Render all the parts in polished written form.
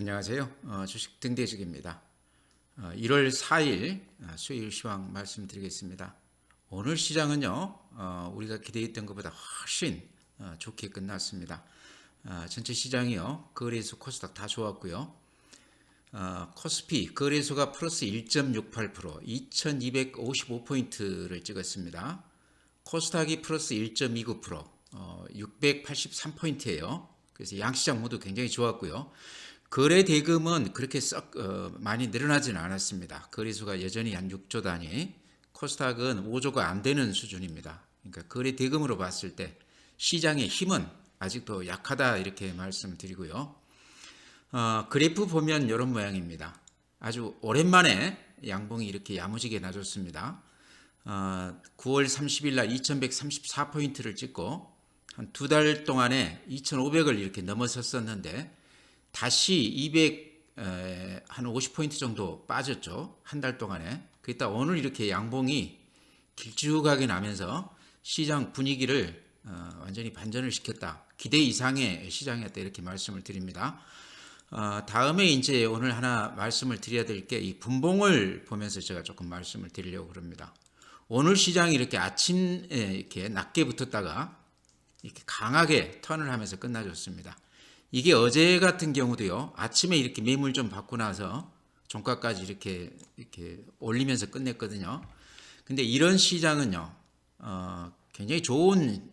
안녕하세요. 주식 등대식입니다. 1월 4일 수요일 시황 말씀드리겠습니다. 오늘 시장은요, 우리가 기대했던 것보다 훨씬 좋게 끝났습니다. 전체 시장이요, 거래소 코스닥 다 좋았고요. 코스피 거래소가 플러스 1.68%, 2255포인트를 찍었습니다. 코스닥이 플러스 1.29%, 683포인트예요. 그래서 양시장 모두 굉장히 좋았고요. 거래 대금은 그렇게 썩 많이 늘어나지는 않았습니다. 거래소가 여전히 한 6조 단위, 코스닥은 5조가 안 되는 수준입니다. 그러니까 거래 대금으로 봤을 때 시장의 힘은 아직도 약하다 이렇게 말씀드리고요. 그래프 보면 이런 모양입니다. 아주 오랜만에 양봉이 이렇게 야무지게 나줬습니다. 9월 30일 날 2134포인트를 찍고 한 두 달 동안에 2500을 이렇게 넘어섰었는데 다시 250포인트 정도 빠졌죠. 한 달 동안에. 그랬다 오늘 이렇게 양봉이 길쭉하게 나면서 시장 분위기를 완전히 반전을 시켰다. 기대 이상의 시장이었다 이렇게 말씀을 드립니다. 다음에 이제 오늘 하나 말씀을 드려야 될 게 이 분봉을 보면서 제가 조금 말씀을 드리려고 합니다. 오늘 시장이 이렇게 아침에 이렇게 낮게 붙었다가 이렇게 강하게 턴을 하면서 끝나줬습니다. 이게 어제 같은 경우도요, 아침에 이렇게 매물 좀 받고 나서 종가까지 이렇게 올리면서 끝냈거든요. 근데 이런 시장은요, 굉장히 좋은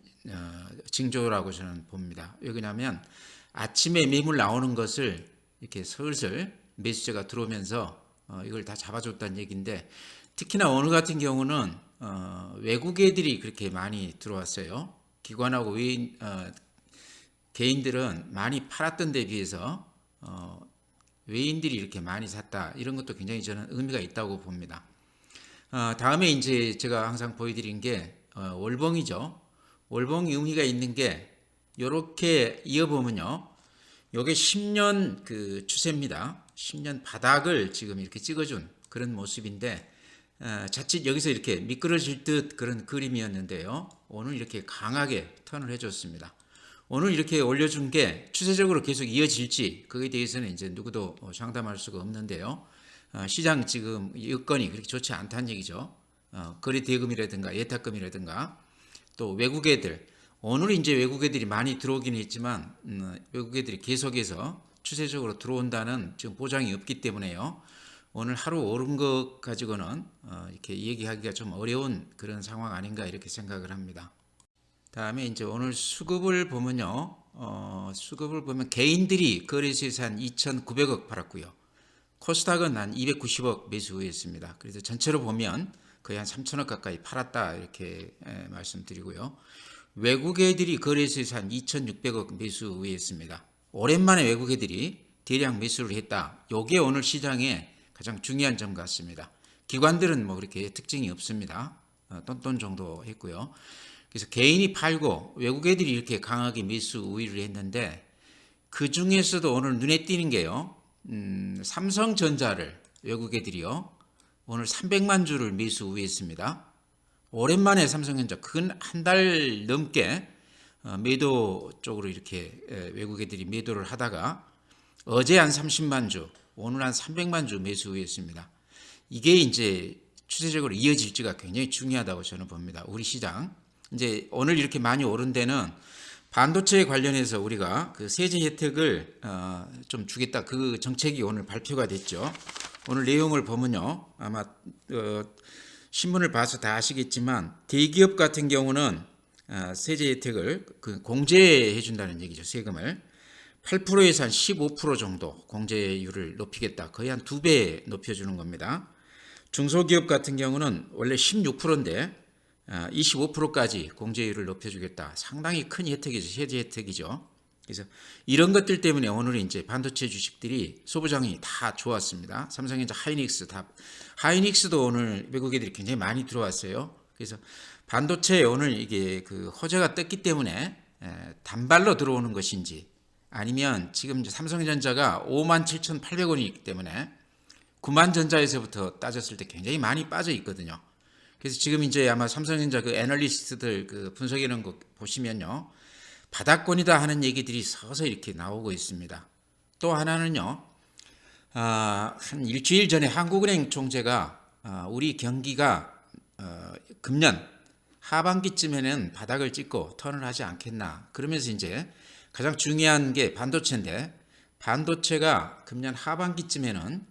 징조라고 저는 봅니다. 왜냐하면 아침에 매물 나오는 것을 이렇게 슬슬 매수세가 들어오면서 이걸 다 잡아줬다는 얘기인데, 특히나 오늘 같은 경우는 외국 애들이 그렇게 많이 들어왔어요. 기관하고 외인 개인들은 많이 팔았던 데 비해서 외인들이 이렇게 많이 샀다. 이런 것도 굉장히 저는 의미가 있다고 봅니다. 다음에 이제 제가 항상 보여드린 게 월봉이죠. 월봉이 의미가 있는 게 이렇게 이어보면요. 요게 10년 그 추세입니다. 10년 바닥을 지금 이렇게 찍어준 그런 모습인데 자칫 여기서 이렇게 미끄러질 듯 그런 그림이었는데요. 오늘 이렇게 강하게 턴을 해줬습니다. 오늘 이렇게 올려준 게 추세적으로 계속 이어질지 그에 대해서는 이제 누구도 장담할 수가 없는데요. 시장 지금 여건이 그렇게 좋지 않다는 얘기죠. 거래 대금이라든가 예탁금이라든가 또 외국 애들 오늘 이제 외국 애들이 많이 들어오기는 했지만 외국 애들이 계속해서 추세적으로 들어온다는 지금 보장이 없기 때문에요. 오늘 하루 오른 것 가지고는 이렇게 얘기하기가 좀 어려운 그런 상황 아닌가 이렇게 생각을 합니다. 다음에 이제 오늘 수급을 보면요. 수급을 보면 개인들이 거래소에서 한 2,900억 팔았고요. 코스닥은 한 290억 매수했습니다. 그래서 전체로 보면 거의 한 3,000억 가까이 팔았다 이렇게 말씀드리고요. 외국 애들이 거래소에서 한 2,600억 매수했습니다. 오랜만에 외국 애들이 대량 매수를 했다. 이게 오늘 시장의 가장 중요한 점 같습니다. 기관들은 뭐 그렇게 특징이 없습니다. 똔똔 정도 했고요. 그래서 개인이 팔고 외국 애들이 이렇게 강하게 매수 우위를 했는데 그 중에서도 오늘 눈에 띄는 게요. 삼성전자를 외국 애들이요. 오늘 300만 주를 매수 우위했습니다. 오랜만에 삼성전자 근 한 달 넘게 매도 쪽으로 이렇게 외국 애들이 매도를 하다가 어제 한 30만 주, 오늘 한 300만 주 매수 우위했습니다. 이게 이제 추세적으로 이어질지가 굉장히 중요하다고 저는 봅니다. 우리 시장. 이제 오늘 이렇게 많이 오른 데는 반도체 관련해서 우리가 그 세제 혜택을 좀 주겠다. 그 정책이 오늘 발표가 됐죠. 오늘 내용을 보면요. 아마 신문을 봐서 다 아시겠지만 대기업 같은 경우는 세제 혜택을 그 공제해 준다는 얘기죠. 세금을 8%에서 한 15% 정도 공제율을 높이겠다. 거의 한 2배 높여주는 겁니다. 중소기업 같은 경우는 원래 16%인데 25%까지 공제율을 높여주겠다. 상당히 큰 혜택이죠. 세제 혜택이죠. 그래서 이런 것들 때문에 오늘 이제 반도체 주식들이 소부장이 다 좋았습니다. 삼성전자, 하이닉스도 오늘 외국 애들이 굉장히 많이 들어왔어요. 그래서 반도체에 오늘 이게 그 호재가 떴기 때문에 단발로 들어오는 것인지 아니면 지금 이제 삼성전자가 57,800원이기 때문에 90,000전자에서부터 따졌을 때 굉장히 많이 빠져 있거든요. 그래서 지금 이제 아마 삼성전자 그 애널리스트들 그 분석해놓은 거 보시면요. 바닥권이다 하는 얘기들이 서서히 이렇게 나오고 있습니다. 또 하나는요. 한 일주일 전에 한국은행 총재가 우리 경기가 금년 하반기쯤에는 바닥을 찍고 턴을 하지 않겠나. 그러면서 이제 가장 중요한 게 반도체인데 반도체가 금년 하반기쯤에는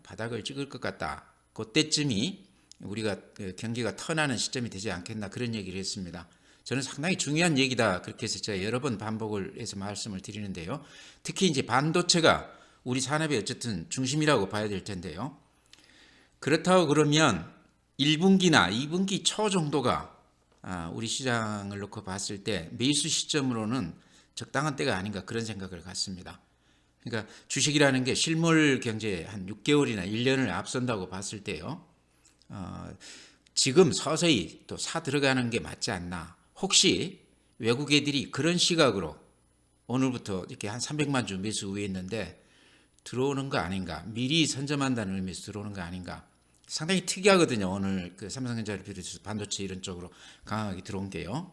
바닥을 찍을 것 같다. 그때쯤이 우리가 경기가 턴하는 시점이 되지 않겠나 그런 얘기를 했습니다. 저는 상당히 중요한 얘기다 그렇게 해서 제가 여러 번 반복을 해서 말씀을 드리는데요. 특히 이제 반도체가 우리 산업의 어쨌든 중심이라고 봐야 될 텐데요. 그렇다고 그러면 1분기나 2분기 초 정도가 우리 시장을 놓고 봤을 때 매수 시점으로는 적당한 때가 아닌가 그런 생각을 갖습니다. 그러니까 주식이라는 게 실물 경제에 한 6개월이나 1년을 앞선다고 봤을 때요. 지금 서서히 또 사 들어가는 게 맞지 않나. 혹시 외국 애들이 그런 시각으로 오늘부터 이렇게 한 300만 주 매수 우회했는데 들어오는 거 아닌가. 미리 선점한다는 의미에서 들어오는 거 아닌가. 상당히 특이하거든요. 오늘 그 삼성전자를 비롯해서 반도체 이런 쪽으로 강하게 들어온 게요.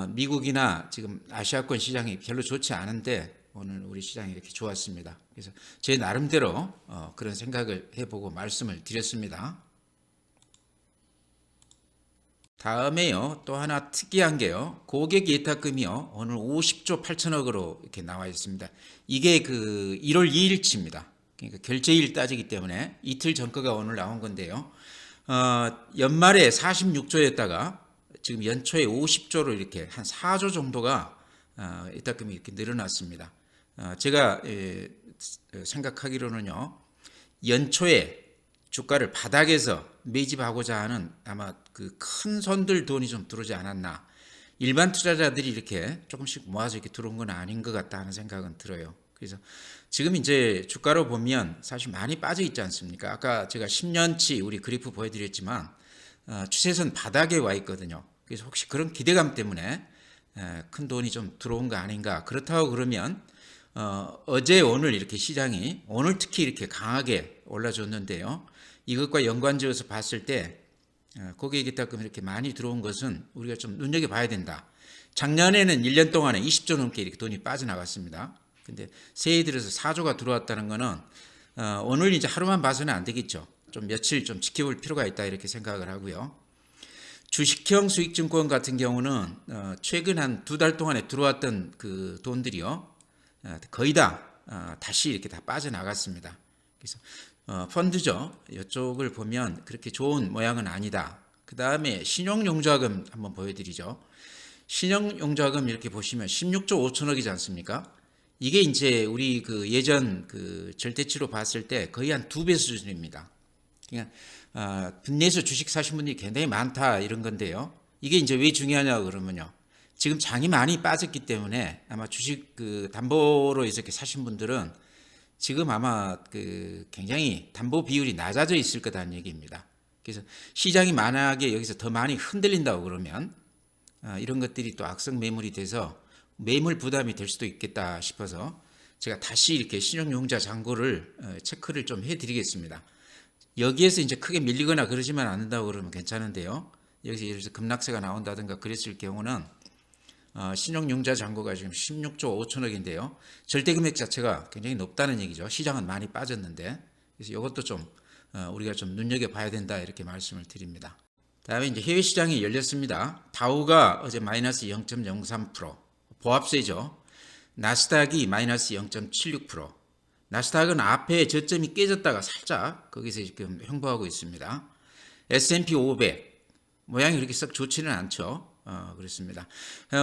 미국이나 지금 아시아권 시장이 별로 좋지 않은데 오늘 우리 시장이 이렇게 좋았습니다. 그래서 제 나름대로 그런 생각을 해보고 말씀을 드렸습니다. 다음에요. 또 하나 특이한 게요. 고객 예탁금이요. 오늘 50조 8천억으로 이렇게 나와 있습니다. 이게 그 1월 2일치입니다. 그러니까 결제일 따지기 때문에 이틀 전 거가 오늘 나온 건데요. 연말에 46조였다가 지금 연초에 50조로 이렇게 한 4조 정도가 예탁금이 이렇게 늘어났습니다. 제가 생각하기로는요. 연초에 주가를 바닥에서 매집하고자 하는 아마 그 큰 손들 돈이 좀 들어오지 않았나. 일반 투자자들이 이렇게 조금씩 모아서 이렇게 들어온 건 아닌 것 같다 하는 생각은 들어요. 그래서 지금 이제 주가로 보면 사실 많이 빠져 있지 않습니까? 아까 제가 10년치 우리 그래프 보여드렸지만 추세선 바닥에 와 있거든요. 그래서 혹시 그런 기대감 때문에 큰 돈이 좀 들어온 거 아닌가. 그렇다고 그러면 어제 오늘 이렇게 시장이 오늘 특히 이렇게 강하게 올라줬는데요. 이것과 연관지어서 봤을 때 고객 예탁금 이렇게 많이 들어온 것은 우리가 좀 눈여겨봐야 된다. 작년에는 1년 동안에 20조 넘게 이렇게 돈이 빠져나갔습니다. 근데 새해 들어서 4조가 들어왔다는 거는 오늘 이제 하루만 봐서는 안 되겠죠. 좀 며칠 좀 지켜볼 필요가 있다 이렇게 생각을 하고요. 주식형 수익증권 같은 경우는 최근 한 2달 동안에 들어왔던 그 돈들이요. 거의 다 다시 이렇게 다 빠져나갔습니다. 그래서 펀드죠. 이쪽을 보면 그렇게 좋은 모양은 아니다. 그 다음에 신용용자금 한번 보여드리죠. 신용용자금 이렇게 보시면 16조 5천억이지 않습니까? 이게 이제 우리 그 예전 그 절대치로 봤을 때 거의 한 2배 수준입니다. 그러니까 국내에서 주식 사신 분들이 굉장히 많다 이런 건데요. 이게 이제 왜 중요하냐고 그러면요. 지금 장이 많이 빠졌기 때문에 아마 주식 그 담보로 이렇게 사신 분들은 지금 아마 그 굉장히 담보 비율이 낮아져 있을 거다는 얘기입니다. 그래서 시장이 만약에 여기서 더 많이 흔들린다고 그러면 이런 것들이 또 악성 매물이 돼서 매물 부담이 될 수도 있겠다 싶어서 제가 다시 이렇게 신용용자 잔고를 체크를 좀 해드리겠습니다. 여기에서 이제 크게 밀리거나 그러지만 않는다고 그러면 괜찮은데요. 여기서 예를 들어서 급락세가 나온다든가 그랬을 경우는 신용융자 잔고가 지금 16조 5천억인데요. 절대 금액 자체가 굉장히 높다는 얘기죠. 시장은 많이 빠졌는데. 그래서 이것도 좀 우리가 좀 눈여겨봐야 된다 이렇게 말씀을 드립니다. 다음에 이제 해외 시장이 열렸습니다. 다우가 어제 마이너스 0.03%, 보합세죠. 나스닥이 마이너스 0.76%. 나스닥은 앞에 저점이 깨졌다가 살짝 거기서 지금 횡보하고 있습니다. S&P 500 모양이 그렇게 썩 좋지는 않죠. 그렇습니다.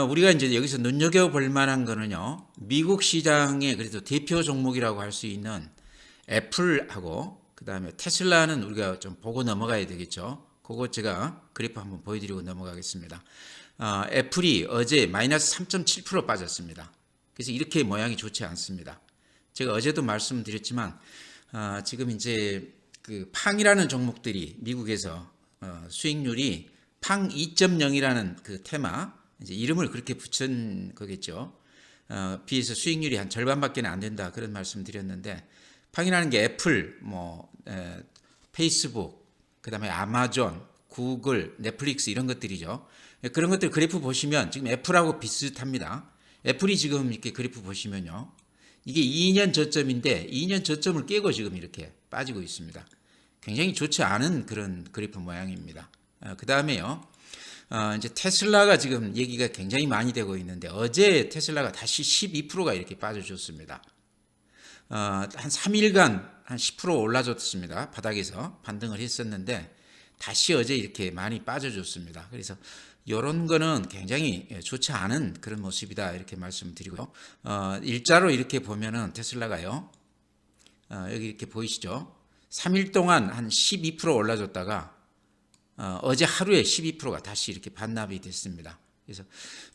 우리가 이제 여기서 눈여겨볼 만한 거는요. 미국 시장의 그래도 대표 종목이라고 할 수 있는 애플하고 그 다음에 테슬라는 우리가 좀 보고 넘어가야 되겠죠. 그거 제가 그래프 한번 보여드리고 넘어가겠습니다. 애플이 어제 마이너스 3.7% 빠졌습니다. 그래서 이렇게 모양이 좋지 않습니다. 제가 어제도 말씀드렸지만 지금 이제 그 팡이라는 종목들이 미국에서 수익률이 팡 2.0이라는 그 테마, 이제 이름을 그렇게 붙인 거겠죠. 비해서 수익률이 한 절반밖에 안 된다 그런 말씀 드렸는데 팡이라는 게 애플, 페이스북, 그 다음에 아마존, 구글, 넷플릭스 이런 것들이죠. 그런 것들 그래프 보시면 지금 애플하고 비슷합니다. 애플이 지금 이렇게 그래프 보시면요. 이게 2년 저점인데 2년 저점을 깨고 지금 이렇게 빠지고 있습니다. 굉장히 좋지 않은 그런 그래프 모양입니다. 그 다음에요. 이제 테슬라가 지금 얘기가 굉장히 많이 되고 있는데 어제 테슬라가 다시 12%가 이렇게 빠져줬습니다. 한 3일간 한 10% 올라줬습니다. 바닥에서 반등을 했었는데 다시 어제 이렇게 많이 빠져줬습니다. 그래서 이런 거는 굉장히 좋지 않은 그런 모습이다 이렇게 말씀드리고요. 일자로 이렇게 보면은 테슬라가요. 여기 이렇게 보이시죠? 3일 동안 한 12% 올라줬다가 어제 하루에 12%가 다시 이렇게 반납이 됐습니다. 그래서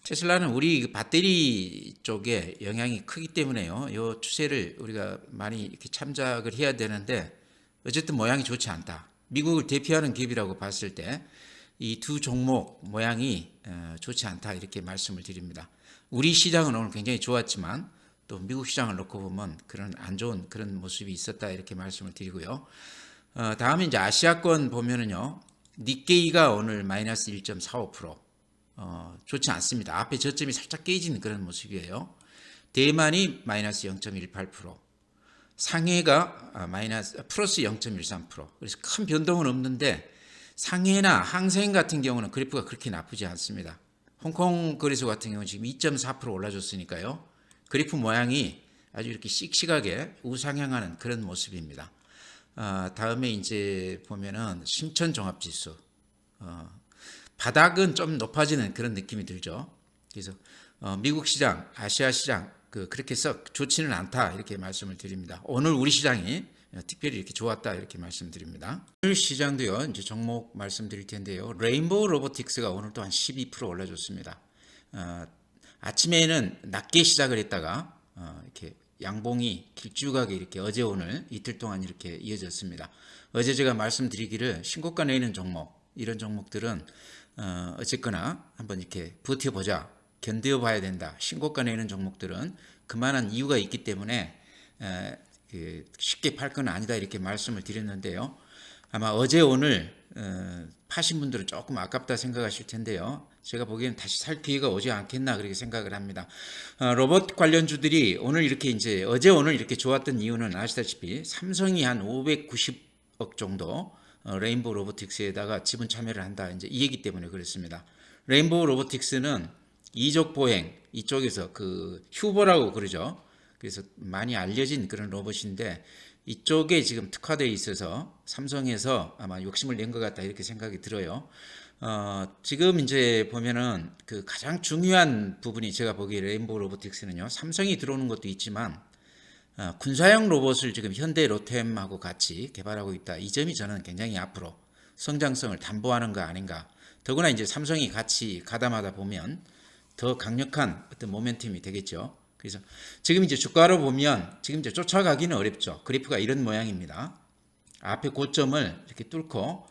테슬라는 우리 배터리 쪽에 영향이 크기 때문에요. 이 추세를 우리가 많이 이렇게 참작을 해야 되는데 어쨌든 모양이 좋지 않다. 미국을 대표하는 기업이라고 봤을 때 이 두 종목 모양이 좋지 않다 이렇게 말씀을 드립니다. 우리 시장은 오늘 굉장히 좋았지만 또 미국 시장을 놓고 보면 그런 안 좋은 그런 모습이 있었다 이렇게 말씀을 드리고요. 다음에 이제 아시아권 보면은요. 니케이가 오늘 마이너스 1.45%. 좋지 않습니다. 앞에 저점이 살짝 깨진 그런 모습이에요. 대만이 마이너스 0.18%. 상해가 플러스 0.13%. 그래서 큰 변동은 없는데 상해나 항생 같은 경우는 그래프가 그렇게 나쁘지 않습니다. 홍콩 거래소 같은 경우는 지금 2.4% 올라줬으니까요. 그래프 모양이 아주 이렇게 씩씩하게 우상향하는 그런 모습입니다. 다음에 이제 보면은 심천종합지수. 바닥은 좀 높아지는 그런 느낌이 들죠. 그래서 미국 시장, 아시아 시장 그렇게 썩 좋지는 않다 이렇게 말씀을 드립니다. 오늘 우리 시장이 특별히 이렇게 좋았다 이렇게 말씀드립니다. 오늘 시장도요. 이제 종목 말씀드릴 텐데요. 레인보우 로보틱스가 오늘 또 한 12% 올라줬습니다. 아침에는 낮게 시작을 했다가 이렇게 양봉이 길쭉하게 이렇게 어제 오늘 이틀 동안 이렇게 이어졌습니다. 어제 제가 말씀드리기를 신고가 내는 종목 이런 종목들은 어쨌거나 한번 이렇게 버텨보자 견뎌봐야 된다. 신고가 내는 종목들은 그만한 이유가 있기 때문에 쉽게 팔 건 아니다 이렇게 말씀을 드렸는데요. 아마 어제 오늘 파신 분들은 조금 아깝다 생각하실 텐데요. 제가 보기에는 다시 살 기회가 오지 않겠나 그렇게 생각을 합니다. 로봇 관련주들이 오늘 이렇게 이제 어제 오늘 이렇게 좋았던 이유는 아시다시피 삼성이 한 590억 정도 레인보우 로보틱스에다가 지분 참여를 한다 이제 이 얘기 때문에 그렇습니다. 레인보우 로보틱스는 이족 보행 이쪽에서 그 휴버라고 그러죠. 그래서 많이 알려진 그런 로봇인데 이쪽에 지금 특화되어 있어서 삼성에서 아마 욕심을 낸 것 같다 이렇게 생각이 들어요. 지금 이제 보면은 그 가장 중요한 부분이 제가 보기에 레인보우 로보틱스는요. 삼성이 들어오는 것도 있지만 군사용 로봇을 지금 현대 로템하고 같이 개발하고 있다. 이 점이 저는 굉장히 앞으로 성장성을 담보하는 거 아닌가. 더구나 이제 삼성이 같이 가담하다 보면 더 강력한 어떤 모멘텀이 되겠죠. 그래서 지금 이제 주가로 보면 지금 이제 쫓아가기는 어렵죠. 그래프가 이런 모양입니다. 앞에 고점을 이렇게 뚫고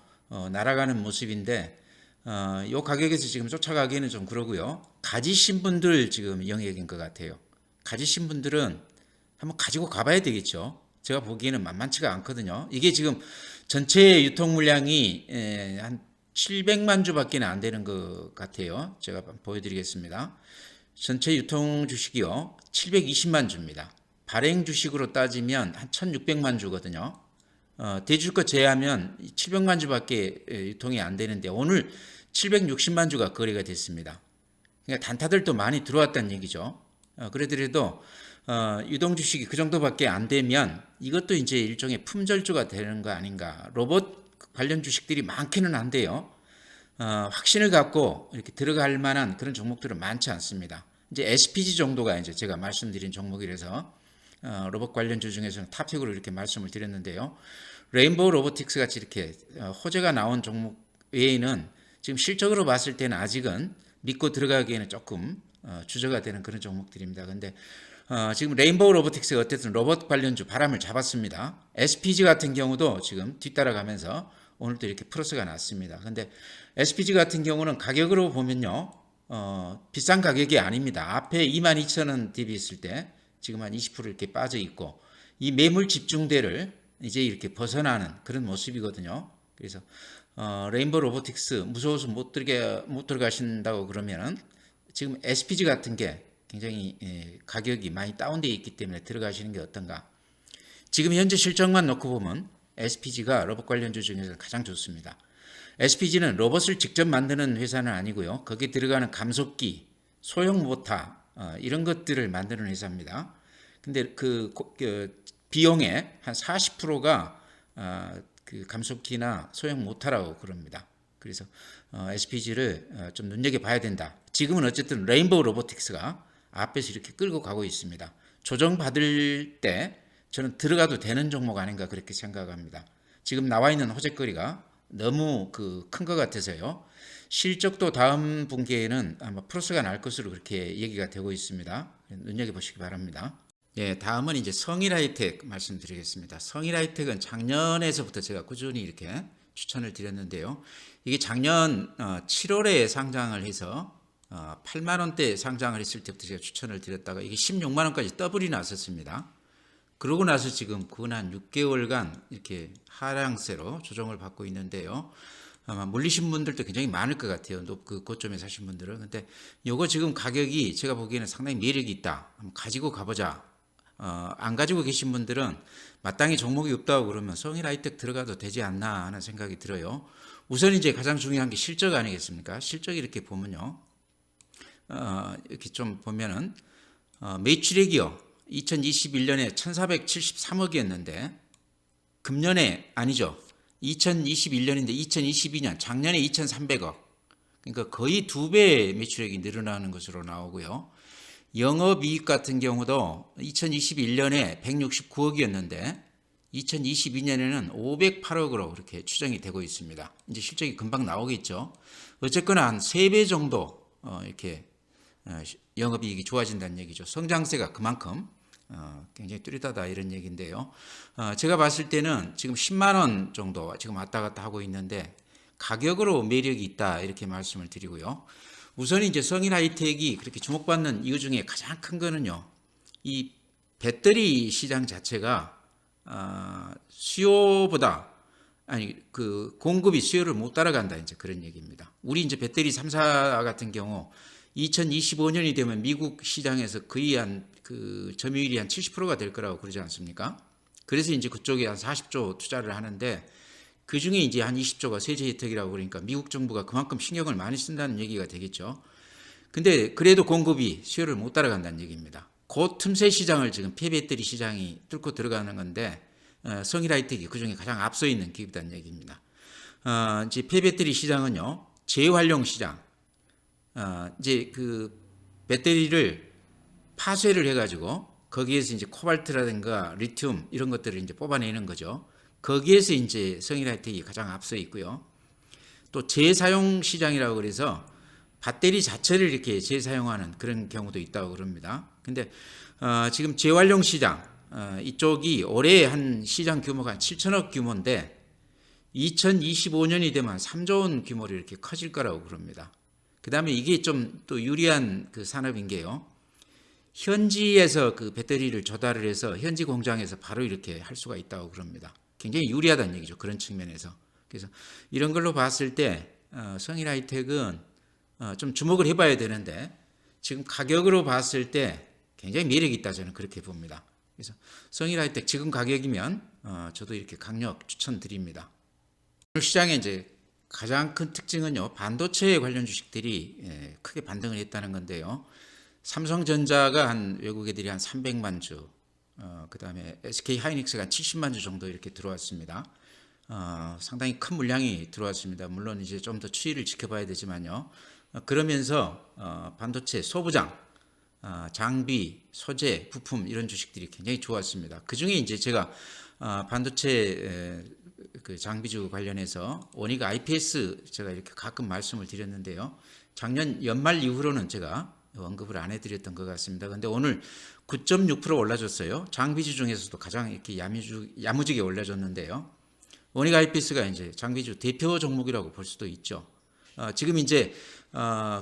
날아가는 모습인데 이 가격에서 지금 쫓아가기는 좀 그러고요. 가지신 분들 지금 영역인 것 같아요. 가지신 분들은 한번 가지고 가봐야 되겠죠. 제가 보기에는 만만치가 않거든요. 이게 지금 전체 유통 물량이 한 700만 주밖에 안 되는 것 같아요. 제가 보여드리겠습니다. 전체 유통 주식이요. 720만 주입니다. 발행 주식으로 따지면 한 1600만 주거든요. 대주가 제외하면 700만 주밖에 유통이 안 되는데 오늘 760만 주가 거래가 됐습니다. 그러니까 단타들도 많이 들어왔다는 얘기죠. 그래도 유동 주식이 그 정도밖에 안 되면 이것도 이제 일종의 품절주가 되는 거 아닌가. 로봇 관련 주식들이 많기는 한데요. 확신을 갖고 이렇게 들어갈 만한 그런 종목들은 많지 않습니다. 이제 SPG 정도가 이제 제가 말씀드린 종목이라서 로봇 관련주 중에서는 탑픽으로 이렇게 말씀을 드렸는데요. 레인보우 로보틱스 같이 이렇게 호재가 나온 종목 외에는 지금 실적으로 봤을 때는 아직은 믿고 들어가기에는 조금 주저가 되는 그런 종목들입니다. 근데 지금 레인보우 로보틱스가 어쨌든 로봇 관련주 바람을 잡았습니다. SPG 같은 경우도 지금 뒤따라가면서 오늘도 이렇게 플러스가 났습니다. 근데 SPG 같은 경우는 가격으로 보면요. 비싼 가격이 아닙니다. 앞에 22,000원 대비했을 때 지금 한 20% 이렇게 빠져 있고 이 매물 집중대를 이제 이렇게 벗어나는 그런 모습이거든요. 그래서 레인보우 로보틱스 무서워서 못 들어가신다고 그러면은 지금 SPG 같은 게 굉장히 가격이 많이 다운되어 있기 때문에 들어가시는 게 어떤가. 지금 현재 실적만 놓고 보면 SPG가 로봇 관련주 중에서 가장 좋습니다. SPG는 로봇을 직접 만드는 회사는 아니고요. 거기에 들어가는 감속기, 소형 모터 이런 것들을 만드는 회사입니다. 근데 그 비용의 한 40%가 그 감속기나 소형 모터라고 그럽니다. 그래서 SPG를 좀 눈여겨봐야 된다. 지금은 어쨌든 레인보우 로보틱스가 앞에서 이렇게 끌고 가고 있습니다. 조정받을 때 저는 들어가도 되는 종목 아닌가 그렇게 생각합니다. 지금 나와 있는 호재거리가 너무 큰 것 같아서요. 실적도 다음 분기에는 아마 플러스가 날 것으로 그렇게 얘기가 되고 있습니다. 눈여겨보시기 바랍니다. 예, 다음은 이제 성일하이텍 말씀드리겠습니다. 성일하이텍은 작년에서부터 제가 꾸준히 이렇게 추천을 드렸는데요. 이게 작년 7월에 상장을 해서 8만 원대 상장을 했을 때부터 제가 추천을 드렸다가 이게 16만 원까지 더블이 났었습니다. 그러고 나서 지금 한 6개월간 이렇게 하향세로 조정을 받고 있는데요. 아마 물리신 분들도 굉장히 많을 것 같아요. 그 고점에 사신 분들은. 근데 요거 지금 가격이 제가 보기에는 상당히 매력이 있다. 한번 가지고 가보자. 안 가지고 계신 분들은 마땅히 종목이 없다고 그러면 성일하이텍 들어가도 되지 않나 하는 생각이 들어요. 우선 이제 가장 중요한 게 실적 아니겠습니까? 실적이 이렇게 보면요. 이렇게 좀 보면은 매출액이요. 2021년에 1473억이었는데 금년에 아니죠. 2021년인데 2022년 작년에 2300억. 그러니까 거의 2배 매출액이 늘어나는 것으로 나오고요. 영업이익 같은 경우도 2021년에 169억이었는데 2022년에는 508억으로 그렇게 추정이 되고 있습니다. 이제 실적이 금방 나오겠죠. 어쨌거나 한 3배 정도 이렇게 영업이익이 좋아진다는 얘기죠. 성장세가 그만큼 굉장히 뚜렷하다 이런 얘기인데요. 제가 봤을 때는 지금 10만 원 정도 지금 왔다 갔다 하고 있는데 가격으로 매력이 있다 이렇게 말씀을 드리고요. 우선 이제 성일하이텍이 그렇게 주목받는 이유 중에 가장 큰 거는요. 이 배터리 시장 자체가 수요보다 그 공급이 수요를 못 따라간다 이제 그런 얘기입니다. 우리 이제 배터리 3사 같은 경우 2025년이 되면 미국 시장에서 거의 그 점유율이 한 70%가 될 거라고 그러지 않습니까? 그래서 이제 그쪽에 한 40조 투자를 하는데 그 중에 이제 한 20조가 세제 혜택이라고 그러니까 미국 정부가 그만큼 신경을 많이 쓴다는 얘기가 되겠죠. 근데 그래도 공급이 수요를 못 따라간다는 얘기입니다. 그 틈새 시장을 지금 폐배터리 시장이 뚫고 들어가는 건데 성일하이텍이 그 중에 가장 앞서 있는 기업이라는 얘기입니다. 이제 폐배터리 시장은요, 재활용 시장. 이제 그 배터리를 파쇄를 해가지고 거기에서 이제 코발트라든가 리튬 이런 것들을 이제 뽑아내는 거죠. 거기에서 이제 성일하이텍이 가장 앞서 있고요. 또 재사용 시장이라고 그래서 배터리 자체를 이렇게 재사용하는 그런 경우도 있다고 그럽니다. 근데 지금 재활용 시장 이쪽이 올해 한 시장 규모가 7천억 규모인데 2025년이 되면 3조 원 규모로 이렇게 커질 거라고 그럽니다. 그 다음에 이게 좀 또 유리한 그 산업인 게요. 현지에서 그 배터리를 조달을 해서 현지 공장에서 바로 이렇게 할 수가 있다고 그럽니다. 굉장히 유리하다는 얘기죠. 그런 측면에서. 그래서 이런 걸로 봤을 때 성일하이텍은 좀 주목을 해봐야 되는데 지금 가격으로 봤을 때 굉장히 매력이 있다 저는 그렇게 봅니다. 그래서 성일하이텍 지금 가격이면 저도 이렇게 강력 추천드립니다. 오늘 시장에 이제 가장 큰 특징은요, 반도체 관련 주식들이 크게 반등을 했다는 건데요. 삼성전자가 외국 애들이 한 300만 주, 그 다음에 SK 하이닉스가 70만 주 정도 이렇게 들어왔습니다. 상당히 큰 물량이 들어왔습니다. 물론 이제 좀 더 추이를 지켜봐야 되지만요. 그러면서 반도체 소부장, 장비, 소재, 부품 이런 주식들이 굉장히 좋았습니다. 그 중에 이제 제가 반도체 그 장비주 관련해서 원익 IPS 제가 이렇게 가끔 말씀을 드렸는데요. 작년 연말 이후로는 제가 언급을 안 해드렸던 것 같습니다. 그런데 오늘 9.6% 올라줬어요. 장비주 중에서도 가장 이렇게 야무지게 올라줬는데요. 원익 IPS가 이제 장비주 대표 종목이라고 볼 수도 있죠. 지금 이제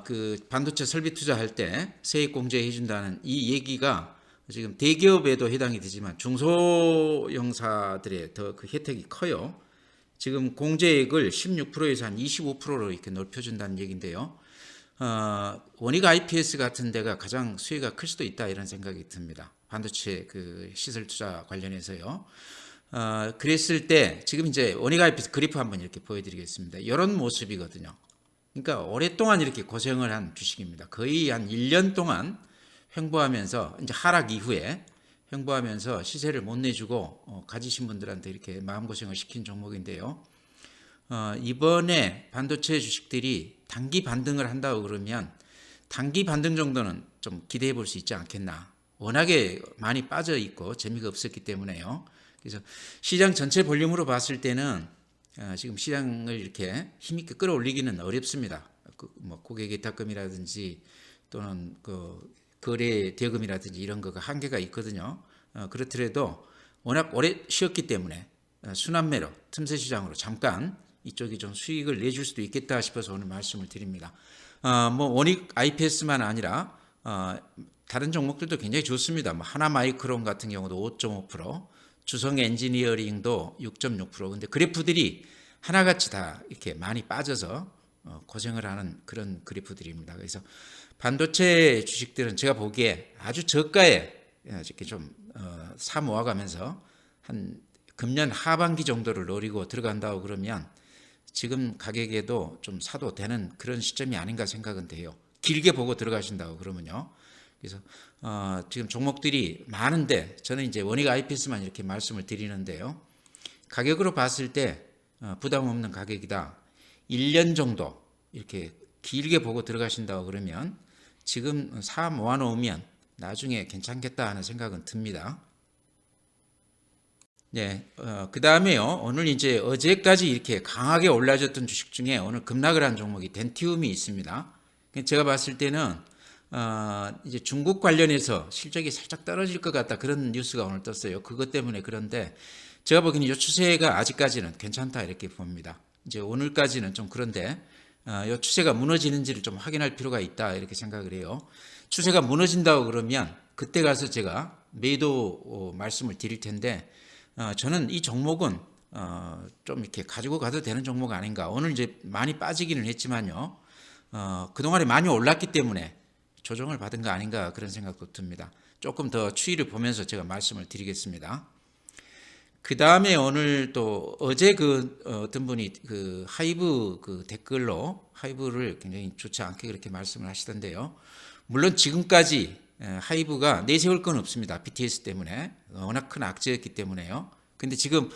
그 반도체 설비 투자할 때 세액 공제해 준다는 이 얘기가 지금 대기업에도 해당이 되지만 중소형사들의 더 그 혜택이 커요. 지금 공제액을 16%에서 한 25%로 이렇게 넓혀준다는 얘기인데요. 원익 IPS 같은 데가 가장 수혜가 클 수도 있다 이런 생각이 듭니다. 반도체 그 시설 투자 관련해서요. 그랬을 때 지금 이제 원익 IPS 그래프 한번 이렇게 보여드리겠습니다. 이런 모습이거든요. 그러니까 오랫동안 이렇게 고생을 한 주식입니다. 거의 한 1년 동안 횡보하면서 이제 하락 이후에 횡보하면서 시세를 못 내주고 가지신 분들한테 이렇게 마음고생을 시킨 종목인데요. 이번에 반도체 주식들이 단기 반등을 한다고 그러면 단기 반등 정도는 좀 기대해 볼 수 있지 않겠나. 워낙에 많이 빠져 있고 재미가 없었기 때문에요. 그래서 시장 전체 볼륨으로 봤을 때는 지금 시장을 이렇게 힘있게 끌어올리기는 어렵습니다. 뭐 고객 예탁금이라든지 또는 그 거래 대금이라든지 이런 거가 한계가 있거든요. 그렇더라도 워낙 오래 쉬었기 때문에 순환매로 틈새 시장으로 잠깐 이쪽이 좀 수익을 내줄 수도 있겠다 싶어서 오늘 말씀을 드립니다. 뭐 원익 IPS만 아니라 다른 종목들도 굉장히 좋습니다. 뭐 하나마이크론 같은 경우도 5.5%, 주성 엔지니어링도 6.6%. 근데 그래프들이 하나같이 다 이렇게 많이 빠져서 고생을 하는 그런 그래프들입니다. 그래서 반도체 주식들은 제가 보기에 아주 저가에 이렇게 좀 사 모아가면서 한 금년 하반기 정도를 노리고 들어간다고 그러면 지금 가격에도 좀 사도 되는 그런 시점이 아닌가 생각은 돼요. 길게 보고 들어가신다고 그러면요. 그래서 지금 종목들이 많은데 저는 이제 원익 IPS만 이렇게 말씀을 드리는데요. 가격으로 봤을 때 부담 없는 가격이다. 1년 정도 이렇게 길게 보고 들어가신다고 그러면 지금 사 모아놓으면 나중에 괜찮겠다 하는 생각은 듭니다. 네, 그 다음에요. 오늘 이제 어제까지 이렇게 강하게 올라졌던 주식 중에 오늘 급락을 한 종목이 덴티움이 있습니다. 제가 봤을 때는 이제 중국 관련해서 실적이 살짝 떨어질 것 같다 그런 뉴스가 오늘 떴어요. 그것 때문에 그런데 제가 보기에는 이 추세가 아직까지는 괜찮다 이렇게 봅니다. 이제 오늘까지는 좀 그런데 이 추세가 무너지는지를 좀 확인할 필요가 있다 이렇게 생각을 해요. 추세가 무너진다고 그러면 그때 가서 제가 매도 말씀을 드릴 텐데 저는 이 종목은 좀 이렇게 가지고 가도 되는 종목 아닌가. 오늘 이제 많이 빠지기는 했지만요. 그동안에 많이 올랐기 때문에 조정을 받은 거 아닌가 그런 생각도 듭니다. 조금 더 추이를 보면서 제가 말씀을 드리겠습니다. 그 다음에 오늘 또 어제 어떤 분이 그 하이브 그 댓글로 하이브를 굉장히 좋지 않게 그렇게 말씀을 하시던데요. 물론 지금까지 하이브가 내세울 건 없습니다. BTS 때문에 워낙 큰 악재였기 때문에요. 근데 지금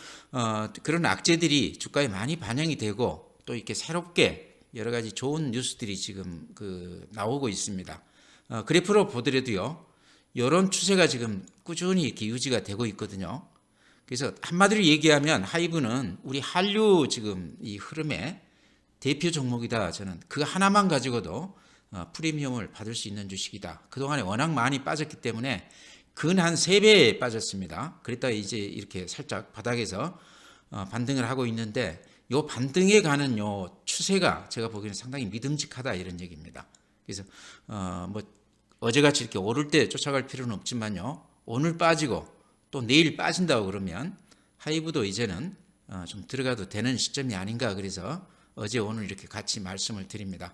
그런 악재들이 주가에 많이 반영이 되고 또 이렇게 새롭게 여러 가지 좋은 뉴스들이 지금 나오고 있습니다. 그래프로 보더라도요. 이런 추세가 지금 꾸준히 이렇게 유지가 되고 있거든요. 그래서 한마디로 얘기하면 하이브는 우리 한류 지금 이 흐름의 대표 종목이다. 저는 그 하나만 가지고도 프리미엄을 받을 수 있는 주식이다. 그동안에 워낙 많이 빠졌기 때문에 근 한 3배 빠졌습니다. 그랬다가 이제 이렇게 살짝 바닥에서 반등을 하고 있는데 요 반등에 가는 요 추세가 제가 보기에는 상당히 믿음직하다 이런 얘기입니다. 그래서 뭐 어제같이 이렇게 오를 때 쫓아갈 필요는 없지만요. 오늘 빠지고 또 내일 빠진다고 그러면 하이브도 이제는 좀 들어가도 되는 시점이 아닌가 그래서 어제 오늘 이렇게 같이 말씀을 드립니다.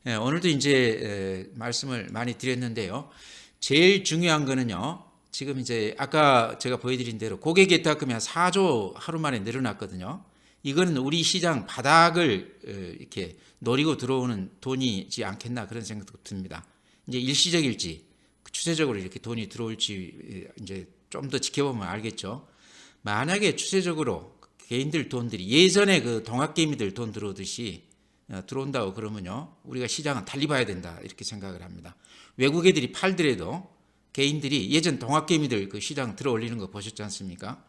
오늘도 이제 말씀을 많이 드렸는데요. 제일 중요한 거는요. 지금 이제 아까 제가 보여드린 대로 고객 예탁금이 한 4조 하루 만에 늘어났거든요. 이거는 우리 시장 바닥을 이렇게 노리고 들어오는 돈이지 않겠나 그런 생각도 듭니다. 이제 일시적일지 추세적으로 이렇게 돈이 들어올지 이제 좀 더 지켜보면 알겠죠. 만약에 추세적으로 개인들 돈들이 예전에 그 동학개미들 돈 들어오듯이 들어온다고 그러면요. 우리가 시장은 달리 봐야 된다 이렇게 생각을 합니다. 외국 애들이 팔더라도 개인들이 예전 동학개미들 그 시장 들어올리는 거 보셨지 않습니까?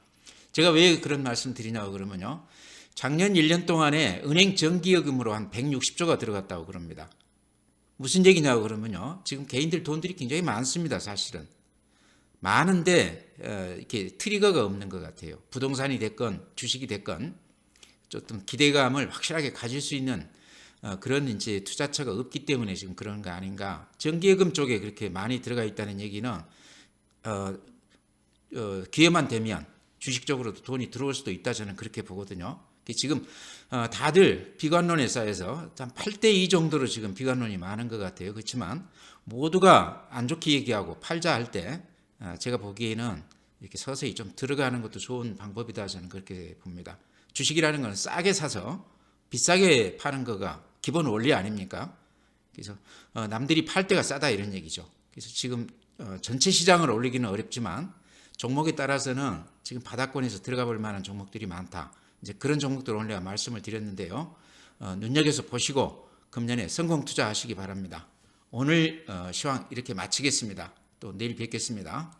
제가 왜 그런 말씀 드리냐고 그러면요. 작년 1년 동안에 은행 정기예금으로 한 160조가 들어갔다고 그럽니다. 무슨 얘기냐고 그러면요. 지금 개인들 돈들이 굉장히 많습니다. 사실은. 많은데 이렇게 트리거가 없는 것 같아요. 부동산이 됐건 주식이 됐건 어떤 기대감을 확실하게 가질 수 있는 그런 이제 투자처가 없기 때문에 지금 그런 거 아닌가. 정기예금 쪽에 그렇게 많이 들어가 있다는 얘기는 기회만 되면 주식적으로도 돈이 들어올 수도 있다 저는 그렇게 보거든요. 지금 다들 비관론에 쌓여서 한 8대2 정도로 지금 비관론이 많은 것 같아요. 그렇지만 모두가 안 좋게 얘기하고 팔자 할 때 제가 보기에는 이렇게 서서히 좀 들어가는 것도 좋은 방법이다, 저는 그렇게 봅니다. 주식이라는 건 싸게 사서 비싸게 파는 거가 기본 원리 아닙니까? 그래서 남들이 팔 때가 싸다 이런 얘기죠. 그래서 지금 전체 시장을 올리기는 어렵지만 종목에 따라서는 지금 바닥권에서 들어가 볼 만한 종목들이 많다. 이제 그런 종목들 오늘 내가 말씀을 드렸는데요. 눈여겨서 보시고 금년에 성공 투자하시기 바랍니다. 오늘 시황 이렇게 마치겠습니다. 또 내일 뵙겠습니다.